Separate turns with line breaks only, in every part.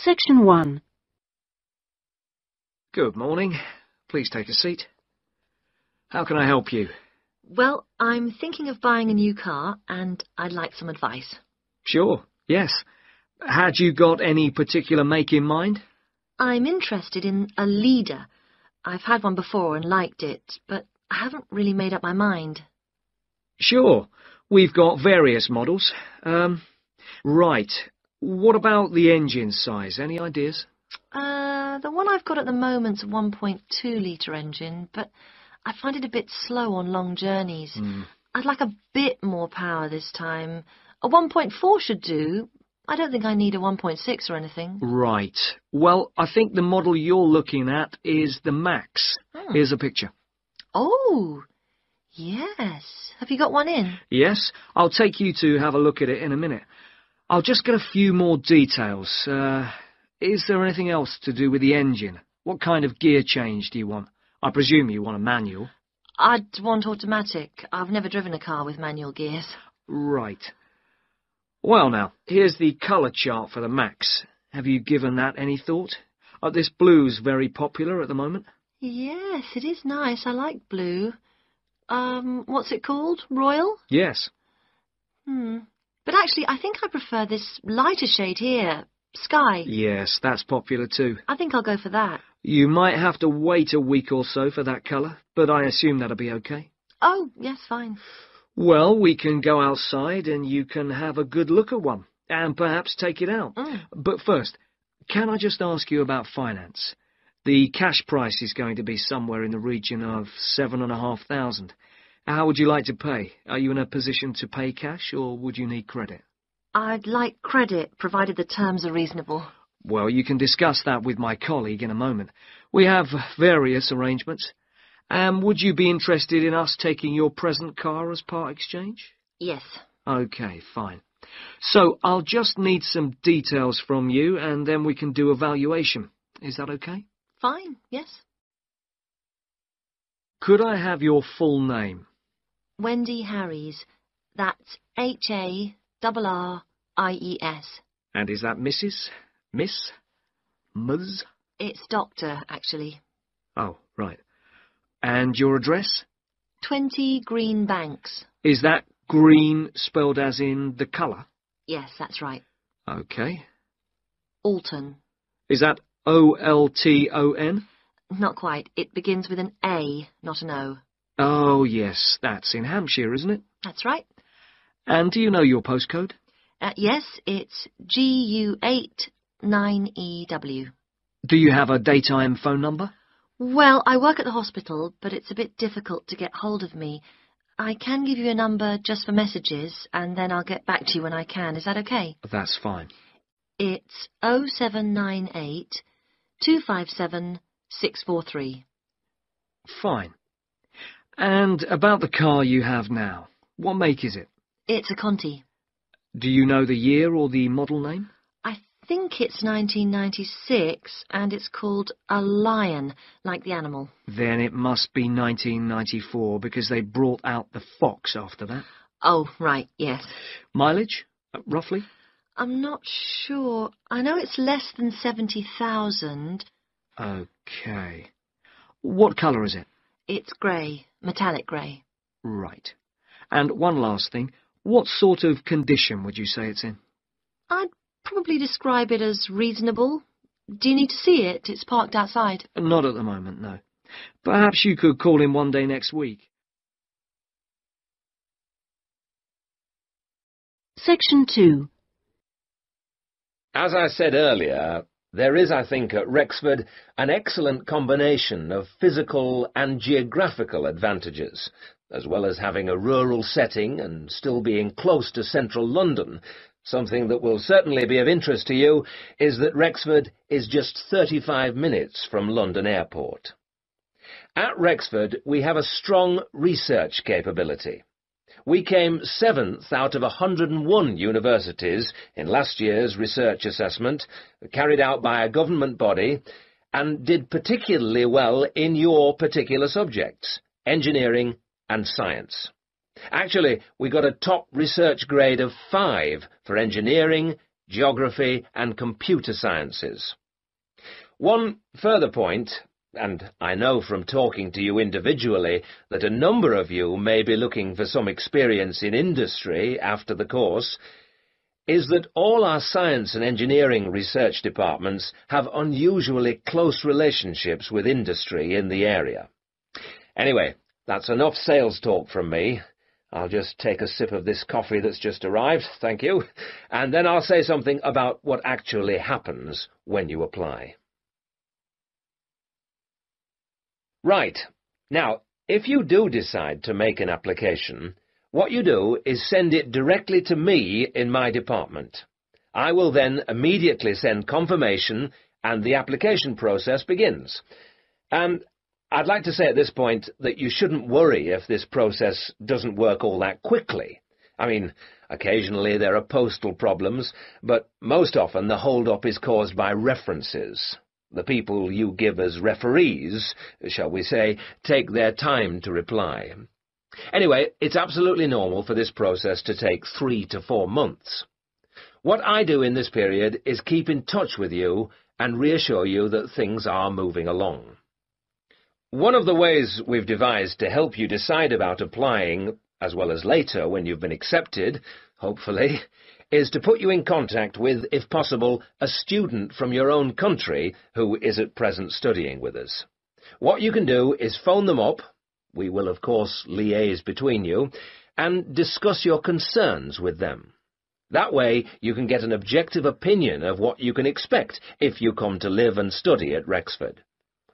Section 1.
Good morning. Please take a seat. How can I help you?
Well, I'm thinking of buying a new car, and I'd like some advice.
Sure, yes. Had you got any particular make in mind?
I'm interested in a Leader. I've had one before and liked it, but I haven't really made up my mind.
Sure. We've got various models. Right. What about the engine size? Any ideas?
The one I've got at the moment's a 1.2-litre engine, but I find it a bit slow on long journeys. I'd like a bit more power this time. A 1.4 should do. I don't think I need a 1.6 or anything.
Right. Well, I think the model you're looking at is the Max. Here's a picture.
Oh, yes. Have you got one in?
Yes, I'll take you to have a look at it in a minute. I'll just get a few more details. Is there anything else to do with the engine? What kind of gear change do you want? I presume you want a manual.
I'd want automatic. I've never driven a car with manual gears.
Right. Well now, here's the colour chart for the Max. Have you given that any thought? This blue's very popular at the moment.
Yes, it is nice. I like blue. What's it called? Royal?
Yes.
But actually, I think I prefer this lighter shade here. Sky.
Yes, that's popular too.
I think I'll go for that.
You might have to wait a week or so for that colour, but I assume that'll be okay.
Oh, yes, fine.
Well, we can go outside and you can have a good look at one, and perhaps take it out. But first, can I just ask you about finance? The cash price is going to be somewhere in the region of 7,500. How would you like to pay? Are you in a position to pay cash, or would you need credit?
I'd like credit, provided the terms are reasonable.
Well, you can discuss that with my colleague in a moment. We have various arrangements. Would you be interested in us taking your present car as part exchange?
Yes.
Okay, fine. So I'll just need some details from you, and then we can do a valuation. Is that okay?
Fine, yes.
Could I have your full name?
Wendy Harries. That's Harries.
And is that Mrs.? Miss? Ms.?
It's Doctor, actually.
Oh, right. And your address?
20 Green Banks.
Is that green spelled as in the colour?
Yes, that's right.
Okay.
Alton.
Is that Olton?
Not quite. It begins with an A, not an O.
Oh, yes, that's in Hampshire, isn't it?
That's right.
And do you know your postcode?
Yes, it's GU89EW.
Do you have a daytime phone number?
Well, I work at the hospital, but it's a bit difficult to get hold of me. I can give you a number just for messages, and then I'll get back to you when I can. Is that okay?
That's fine.
It's 0798 257 643.
Fine. And about the car you have now, what make is it?
It's a Conti.
Do you know the year or the model name?
I think it's 1996, and it's called a Lion, like the animal.
Then it must be 1994, because they brought out the Fox after that.
Oh, right, yes.
Mileage, roughly?
I'm not sure. I know it's less than 70,000.
Okay. What colour is it?
It's grey, metallic grey.
Right. And one last thing. What sort of condition would you say it's in?
I'd probably describe it as reasonable. Do you need to see it? It's parked outside.
Not at the moment, no. Perhaps you could call in one day next week.
Section 2.
As I said earlier, there is, I think, at Rexford an excellent combination of physical and geographical advantages. As well as having a rural setting and still being close to central London, something that will certainly be of interest to you is that Rexford is just 35 minutes from London Airport. At Rexford, we have a strong research capability. We came 7th out of 101 universities in last year's research assessment, carried out by a government body, and did particularly well in your particular subjects, engineering and science. Actually, we got a top research grade of 5 for engineering, geography and computer sciences. One further point, and I know from talking to you individually that a number of you may be looking for some experience in industry after the course, is that all our science and engineering research departments have unusually close relationships with industry in the area. Anyway, that's enough sales talk from me. I'll just take a sip of this coffee that's just arrived, thank you, and then I'll say something about what actually happens when you apply. Right. Now, if you do decide to make an application, what you do is send it directly to me in my department. I will then immediately send confirmation and the application process begins. And I'd like to say at this point that you shouldn't worry if this process doesn't work all that quickly. I mean, occasionally there are postal problems, but most often the hold-up is caused by references. The people you give as referees, shall we say, take their time to reply. Anyway, it's absolutely normal for this process to take 3 to 4 months. What I do in this period is keep in touch with you and reassure you that things are moving along. One of the ways we've devised to help you decide about applying, as well as later when you've been accepted, hopefully, is to put you in contact with, if possible, a student from your own country who is at present studying with us. What you can do is phone them up, we will of course liaise between you, and discuss your concerns with them. That way you can get an objective opinion of what you can expect if you come to live and study at Rexford.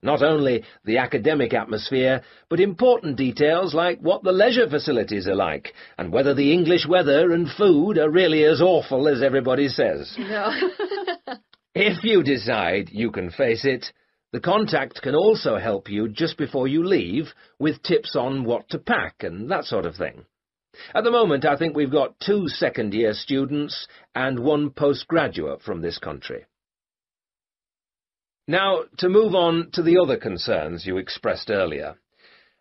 Not only the academic atmosphere, but important details like what the leisure facilities are like, and whether the English weather and food are really as awful as everybody says.
No.
If you decide you can face it, the contact can also help you just before you leave with tips on what to pack and that sort of thing. At the moment, I think we've got 2 second-year students and 1 postgraduate from this country. Now, to move on to the other concerns you expressed earlier.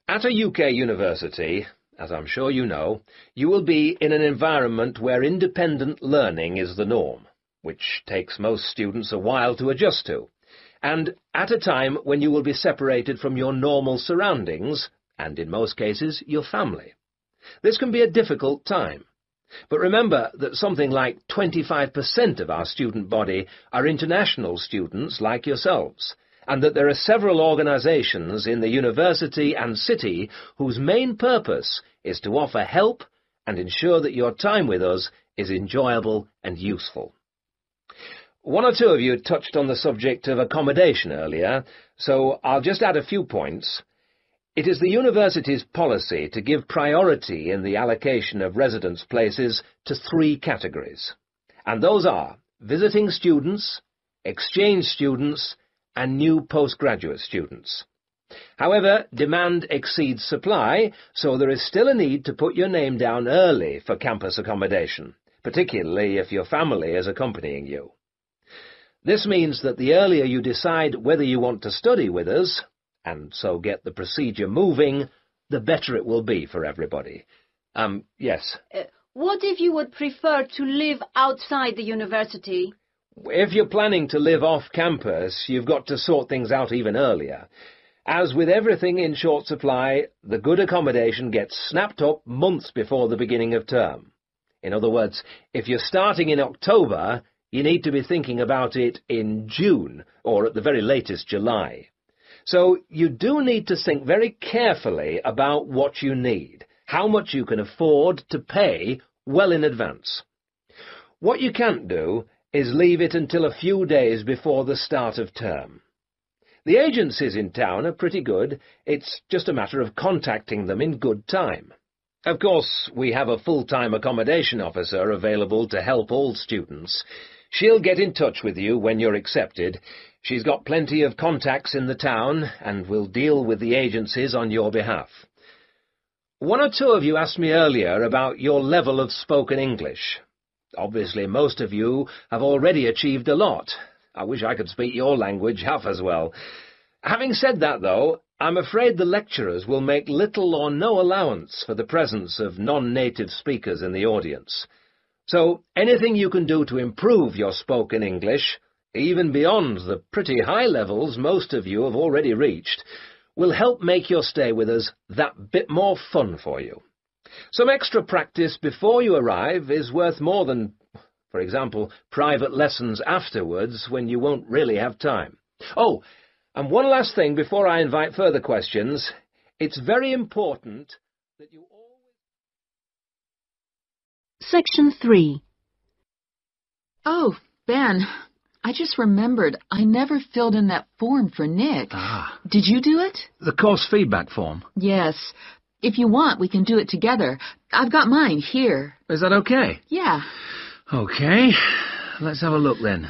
At a UK university, as I'm sure you know, you will be in an environment where independent learning is the norm, which takes most students a while to adjust to, and at a time when you will be separated from your normal surroundings, and in most cases, your family. This can be a difficult time. But remember that something like 25% of our student body are international students like yourselves, and that there are several organisations in the university and city whose main purpose is to offer help and ensure that your time with us is enjoyable and useful. 1 or 2 of you touched on the subject of accommodation earlier, so I'll just add a few points. It is the university's policy to give priority in the allocation of residence places to 3 categories, and those are visiting students, exchange students, and new postgraduate students. However, demand exceeds supply, so there is still a need to put your name down early for campus accommodation, particularly if your family is accompanying you. This means that the earlier you decide whether you want to study with us, and so get the procedure moving, the better it will be for everybody. Yes?
What if you would prefer to live outside the university?
If you're planning to live off campus, you've got to sort things out even earlier. As with everything in short supply, the good accommodation gets snapped up months before the beginning of term. In other words, if you're starting in October, you need to be thinking about it in June, or at the very latest July. So you do need to think very carefully about what you need, how much you can afford to pay well in advance. What you can't do is leave it until a few days before the start of term. The agencies in town are pretty good. It's just a matter of contacting them in good time. Of course, we have a full-time accommodation officer available to help all students. She'll get in touch with you when you're accepted. She's got plenty of contacts in the town and will deal with the agencies on your behalf. 1 or 2 of you asked me earlier about your level of spoken English. Obviously, most of you have already achieved a lot. I wish I could speak your language half as well. Having said that, though, I'm afraid the lecturers will make little or no allowance for the presence of non-native speakers in the audience. So anything you can do to improve your spoken English, even beyond the pretty high levels most of you have already reached, will help make your stay with us that bit more fun for you. Some extra practice before you arrive is worth more than, for example, private lessons afterwards when you won't really have time. Oh, and one last thing before I invite further questions. It's very important that you always...
Section 3.
Oh, Ben, I just remembered I never filled in that form for Nick.
Ah.
Did you do it?
The course feedback form.
Yes. If you want, we can do it together. I've got mine here.
Is that okay?
Yeah.
Okay. Let's have a look then.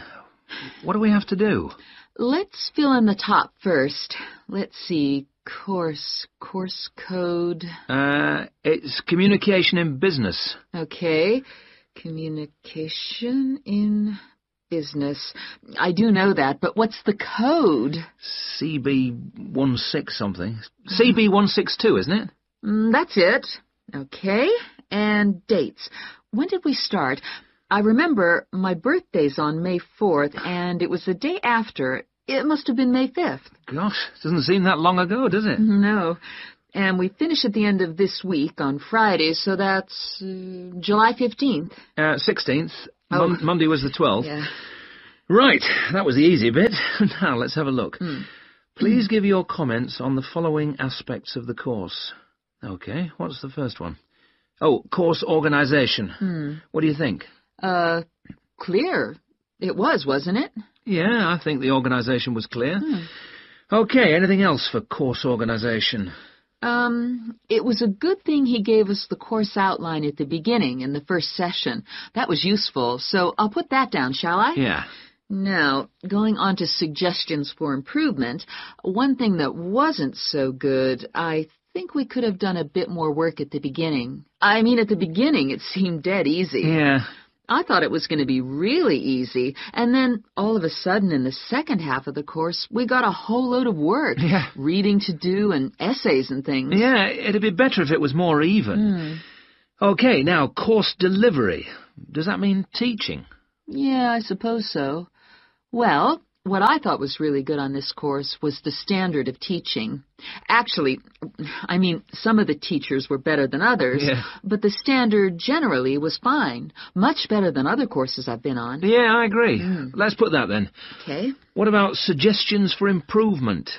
What do we have to do?
Let's fill in the top first. Let's see. Course code.
It's communication in business.
Okay. Communication in business. I do know that, but what's the code?
CB16 something. CB162, isn't it?
That's it. Okay. And dates. When did we start? I remember my birthday's on May 4th, and it was the day after. It must have been May 5th.
Gosh, doesn't seem that long ago, does it?
No. And we finish at the end of this week on Friday, so that's July 15th.
16th.
Oh.
Monday was the 12th.
Yeah.
Right, that was the easy bit. Now, let's have a look. Please give your comments on the following aspects of the course. Okay, what's the first one? Oh, course organisation. What do you think?
Clear. It was, wasn't it?
Yeah, I think the organisation was clear. Okay, anything else for course organisation?
It was a good thing he gave us the course outline at the beginning in the first session. That was useful, so I'll put that down, shall I?
Yeah.
Now, going on to suggestions for improvement, one thing that wasn't so good, I think we could have done a bit more work at the beginning. I mean, at the beginning it seemed dead easy.
Yeah.
I thought it was going to be really easy, and then all of a sudden in the second half of the course, we got a whole load of work.
Yeah.
Reading to do and essays and things.
Yeah, it'd be better if it was more even. Okay, now, course delivery. Does that mean teaching?
Yeah, I suppose so. Well, what I thought was really good on this course was the standard of teaching. Actually, I mean, some of the teachers were better than others, but the standard generally was fine. Much better than other courses I've been on.
Yeah, I agree. Let's put that then.
Okay.
What about suggestions for improvement?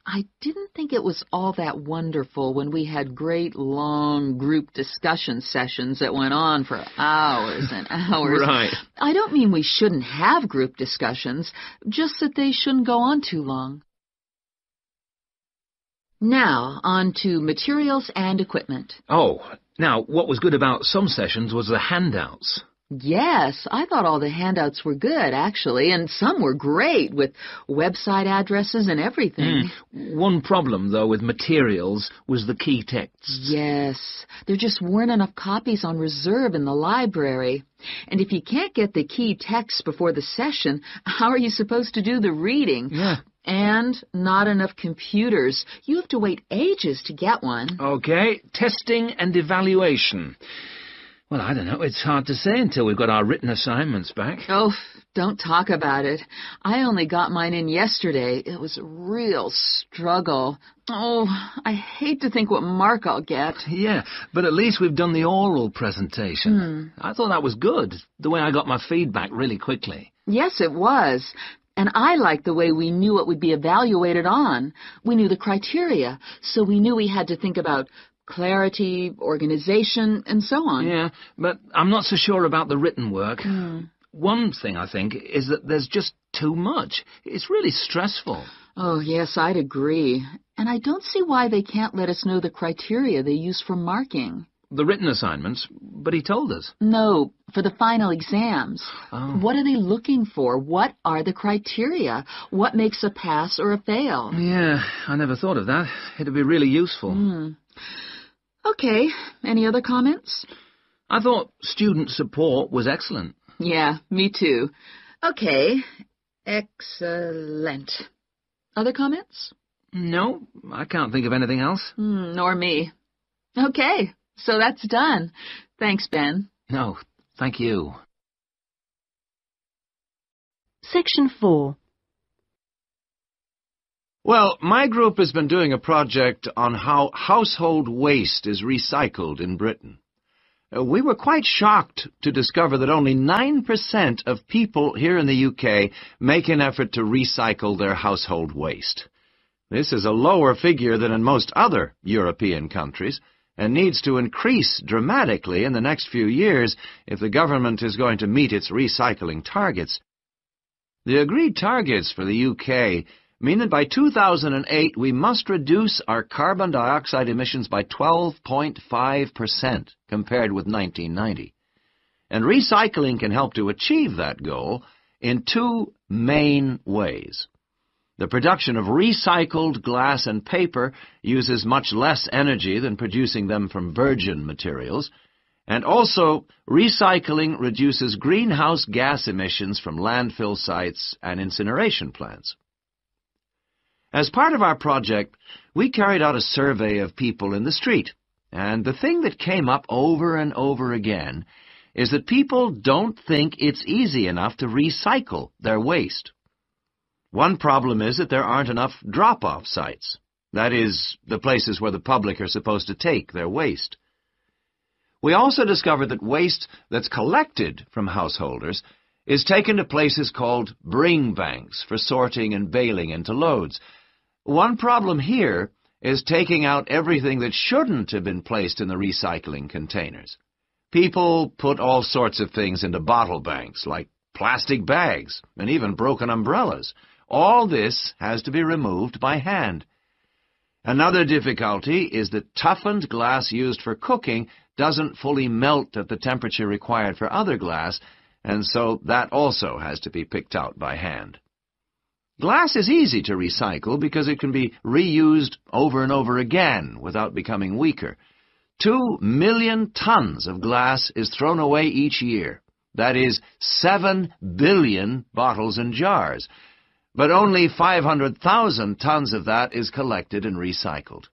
I didn't think it was all that wonderful when we had great, long group discussion sessions that went on for hours and hours.
Right.
I don't mean we shouldn't have group discussions, just that they shouldn't go on too long. Now, on to materials and equipment.
Oh, now, what was good about some sessions was the handouts.
Yes, I thought all the handouts were good, actually, and some were great, with website addresses and everything.
One problem, though, with materials was the key texts.
Yes, there just weren't enough copies on reserve in the library. And if you can't get the key texts before the session, how are you supposed to do the reading?
Yeah.
And not enough computers. You have to wait ages to get one.
Okay, testing and evaluation. Well, I don't know. It's hard to say until we've got our written assignments back.
Oh, don't talk about it. I only got mine in yesterday. It was a real struggle. Oh, I hate to think what mark I'll get.
Yeah, but at least we've done the oral presentation. I thought that was good, the way I got my feedback really quickly.
Yes, it was. And I liked the way we knew what would be evaluated on. We knew the criteria, so we knew we had to think about clarity, organization, and so on.
Yeah, but I'm not so sure about the written work. One thing, I think, is that there's just too much. It's really stressful.
Oh, yes, I'd agree. And I don't see why they can't let us know the criteria they use for marking.
The written assignments, but he told us.
No, for the final exams.
Oh.
What are they looking for? What are the criteria? What makes a pass or a fail?
Yeah, I never thought of that. It'd be really useful.
Okay, any other comments?
I thought student support was excellent.
Yeah, me too. Okay, excellent. Other comments?
No, I can't think of anything else.
Nor me. Okay, so that's done. Thanks, Ben.
No, thank you.
Section 4.
Well, my group has been doing a project on how household waste is recycled in Britain. We were quite shocked to discover that only 9% of people here in the UK make an effort to recycle their household waste. This is a lower figure than in most other European countries, and needs to increase dramatically in the next few years if the government is going to meet its recycling targets. The agreed targets for the UK mean that by 2008 we must reduce our carbon dioxide emissions by 12.5% compared with 1990. And recycling can help to achieve that goal in two main ways. The production of recycled glass and paper uses much less energy than producing them from virgin materials, and also recycling reduces greenhouse gas emissions from landfill sites and incineration plants. As part of our project, we carried out a survey of people in the street, and the thing that came up over and over again is that people don't think it's easy enough to recycle their waste. One problem is that there aren't enough drop-off sites. That is, the places where the public are supposed to take their waste. We also discovered that waste that's collected from householders is taken to places called bring banks for sorting and baling into loads. One problem here is taking out everything that shouldn't have been placed in the recycling containers. People put all sorts of things into bottle banks, like plastic bags and even broken umbrellas. All this has to be removed by hand. Another difficulty is that toughened glass used for cooking doesn't fully melt at the temperature required for other glass, and so that also has to be picked out by hand. Glass is easy to recycle because it can be reused over and over again without becoming weaker. 2 million tons of glass is thrown away each year. That is 7 billion bottles and jars. But only 500,000 tons of that is collected and recycled.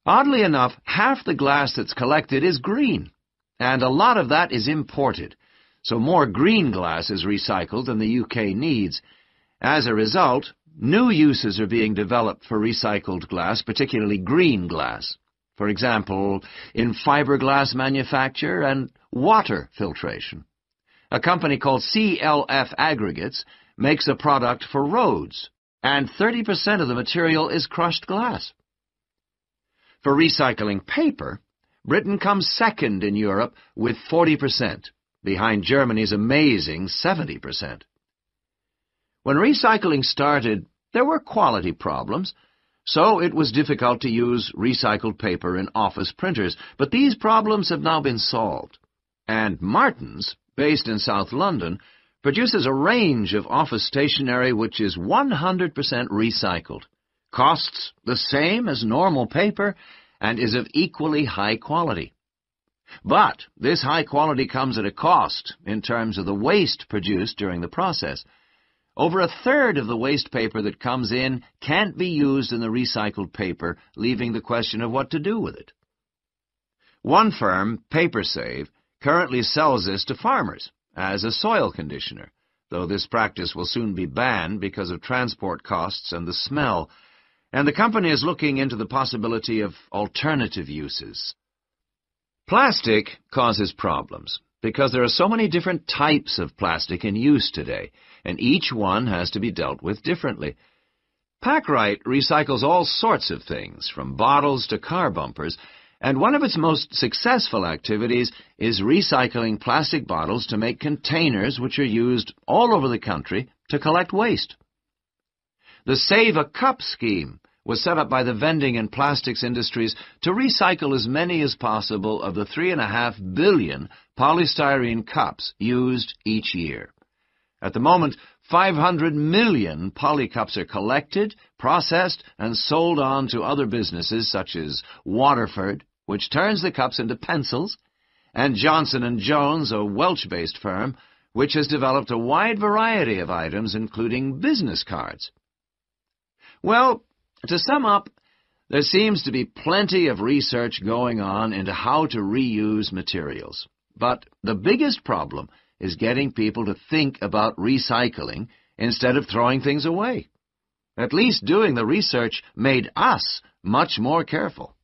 Oddly enough, half the glass that's collected is green, and a lot of that is imported, so more green glass is recycled than the UK needs. As a result, new uses are being developed for recycled glass, particularly green glass. For example, in fiberglass manufacture and water filtration. A company called CLF Aggregates makes a product for roads, and 30% of the material is crushed glass. For recycling paper, Britain comes second in Europe with 40%, behind Germany's amazing 70%. When recycling started, there were quality problems, so it was difficult to use recycled paper in office printers, but these problems have now been solved. And Martins, based in South London, produces a range of office stationery which is 100% recycled, costs the same as normal paper, and is of equally high quality. But this high quality comes at a cost in terms of the waste produced during the process. Over a third of the waste paper that comes in can't be used in the recycled paper, leaving the question of what to do with it. One firm, PaperSave, currently sells this to farmers as a soil conditioner, though this practice will soon be banned because of transport costs and the smell, and the company is looking into the possibility of alternative uses. Plastic causes problems because there are so many different types of plastic in use today, and each one has to be dealt with differently. Packrite recycles all sorts of things, from bottles to car bumpers, and one of its most successful activities is recycling plastic bottles to make containers which are used all over the country to collect waste. The Save a Cup scheme was set up by the vending and plastics industries to recycle as many as possible of the 3.5 billion polystyrene cups used each year. At the moment, 500 million poly cups are collected, processed, and sold on to other businesses such as Waterford, which turns the cups into pencils, and Johnson & Jones, a Welsh-based firm, which has developed a wide variety of items, including business cards. Well, to sum up, There seems to be plenty of research going on into how to reuse materials. But the biggest problem is getting people to think about recycling instead of throwing things away. At least doing the research made us much more careful.